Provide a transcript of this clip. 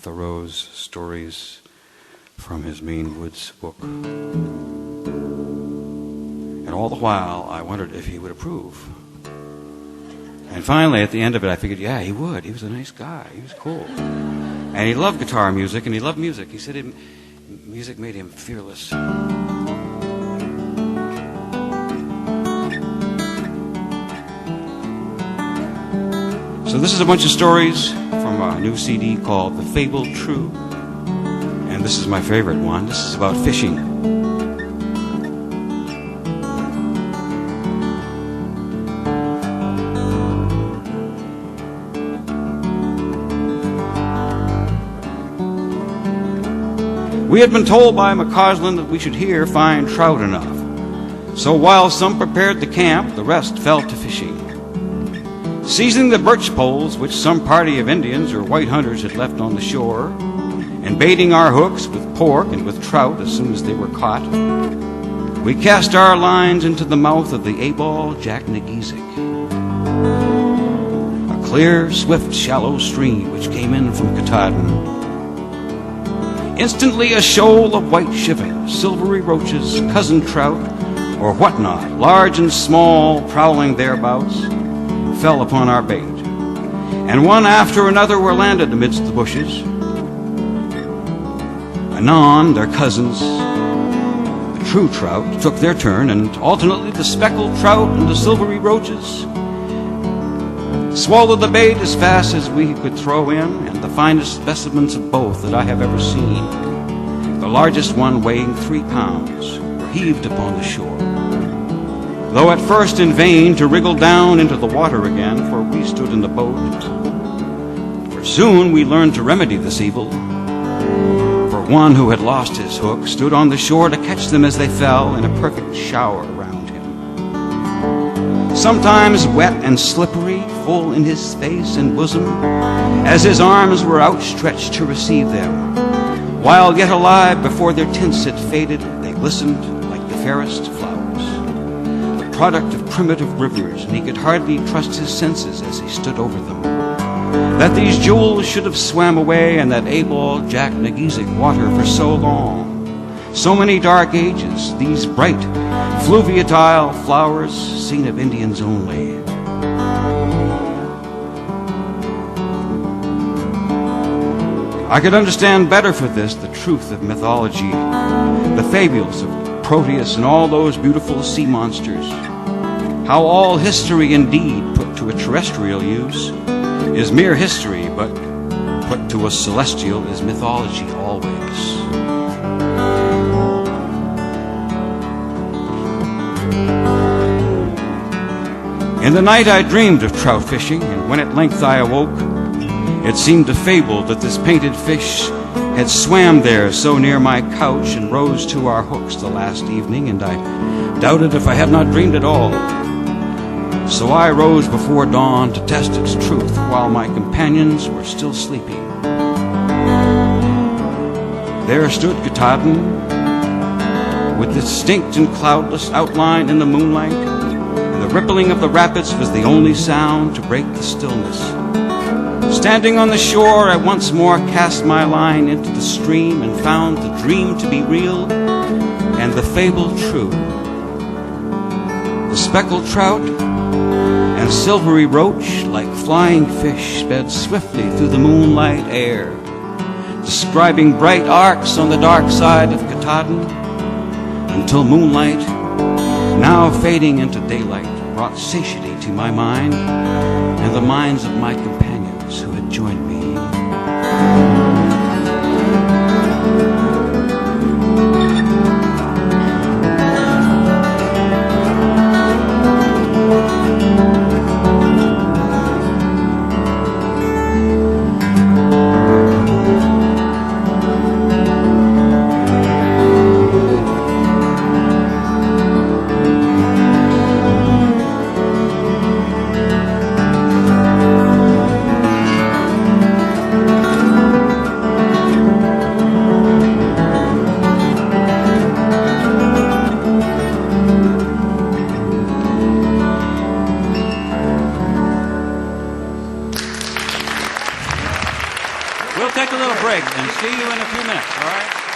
Thoreau's stories from his Maine Woods book. And all the while, I wondered if he would approve. And finally, at the end of it, I figured, yeah, he would. He was a nice guy. He was cool. And he loved guitar music, and he loved music. He said music made him fearless. So this is a bunch of stories from a new CD called The Fabled True. And this is my favorite one. This is about fishing. We had been told by McCausland that we should here find trout enough. So while some prepared the camp, the rest fell to fishing. Seizing the birch poles which some party of Indians or white hunters had left on the shore, and baiting our hooks with pork and with trout as soon as they were caught, we cast our lines into the mouth of the Abol Jacknageesic, a clear, swift, shallow stream which came in from Katahdin. Instantly a shoal of white chivin, silvery roaches, cousin trout, or whatnot, large and small, prowling thereabouts, fell upon our bait, and one after another were landed amidst the bushes. Anon, their cousins, the true trout, took their turn, and alternately the speckled trout and the silvery roaches swallowed the bait as fast as we could throw in, and the finest specimens of both that I have ever seen, the largest one weighing 3 pounds, were heaved upon the shore. Though at first in vain to wriggle down into the water again, for we stood in the boat. For soon we learned to remedy this evil. For one who had lost his hook stood on the shore to catch them as they fell in a perfect shower around him. Sometimes wet and slippery, full in his face and bosom, as his arms were outstretched to receive them. While yet alive before their tints had faded, they glistened like the fairest flowers. Product of primitive rivers, and he could hardly trust his senses as he stood over them. That these jewels should have swam away in that Abol Jacknageesic water for so long, so many dark ages, these bright, fluviatile flowers seen of Indians only. I could understand better for this the truth of mythology, the fables of Proteus and all those beautiful sea monsters. How all history indeed put to a terrestrial use is mere history, but put to a celestial is mythology always. In the night I dreamed of trout fishing, and when at length I awoke, it seemed a fable that this painted fish had swam there so near my couch and rose to our hooks the last evening, and I doubted if I had not dreamed at all. So I rose before dawn to test its truth while my companions were still sleeping. There stood Katahdin, with distinct and cloudless outline in the moonlight, and the rippling of the rapids was the only sound to break the stillness. Standing on the shore, I once more cast my line into the stream and found the dream to be real and the fable true. The speckled trout and silvery roach, like flying fish, sped swiftly through the moonlight air, describing bright arcs on the dark side of Katahdin, until moonlight, now fading into daylight, brought satiety to my mind and the minds of my companions who had joined me. little break and see you in a few minutes, all right?